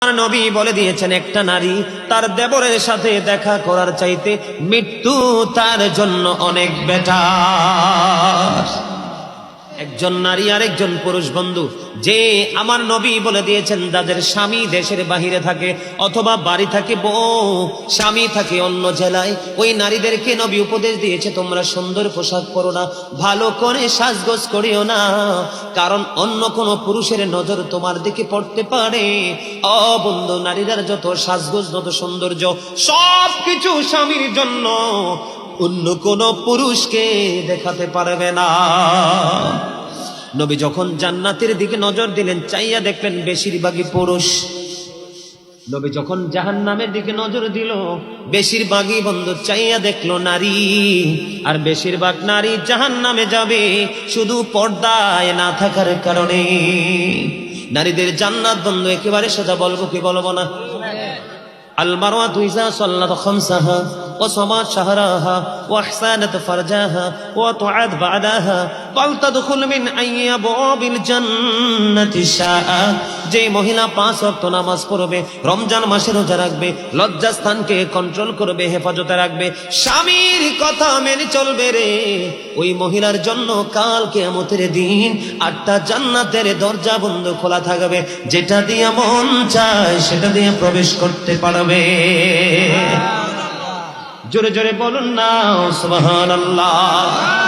নবী বলে দিয়েছেন, একটা নারী তার দেবরের সাথে দেখা করার চাইতে মৃত্যু তার জন্য অনেক বেটার। একজন নারী আর একজন পুরুষ বন্ধু, যে আমার নবী বলে দিয়েছেন যাদের স্বামী দেশের বাহিরে থাকে অথবা বাড়ি থাকে বউ, স্বামী থাকে অন্য জেলায়, ওই নারীদেরকে নবী উপদেশ দিয়েছে তোমরা সুন্দর পোশাক পরো না, ভালো করে সাজগোজ করিও না, কারণ অন্য কোনো পুরুষের নজর তোমার দিকে পড়তে পারে। ও বন্ধু, নারীরা যত সাজগোজ, যত সৌন্দর্য, সব কিছু স্বামীর জন্য, অন্য কোন পুরুষকে দেখাতে পারবে না। নবী যখন জান্নাতের দিকে নজর দিলেন, চাইয়া দেখলেন বেশিরভাগই পুরুষ। নবী যখন জাহান্নামের দিকে নজর দিল, বেশিরভাগই বন্ধু চাইয়া দেখলো নারী, আর বেশিরভাগ নারী জাহান্নামে যাবে শুধু পর্দায় না থাকার কারণে। নারীদের জান্নাত বন্ধু একেবারে সোজা, বলবো কি বলবো না? আল মারওয়াতু ইযা সাল্লাত খামসাহা ওয়া সামাত শাহরাহা ওয়া আহসানাত ফারজাহা ওয়া তুআদ বা'দাহা ফালতাদখুল মিন আইয়াবিল জান্নাতি শাআ। যে মহিলা 5 ওয়াক্ত নামাজ পড়বে, রমজান মাসে রোজা রাখবে, লজ্জাস্থানকে কন্ট্রোল করবে, হেফাজতে রাখবে, স্বামীর কথা মেনে চলবে রে, ওই মহিলার জন্য কাল কিয়ামতের দিন 8টা জান্নাতের দরজা বন্ধ খোলা থাকবে, যেটা দিয়ে মন চায় সেটা দিয়ে প্রবেশ করতে পারবে। জোরে জোরে বলুন না সুবহানাল্লাহ।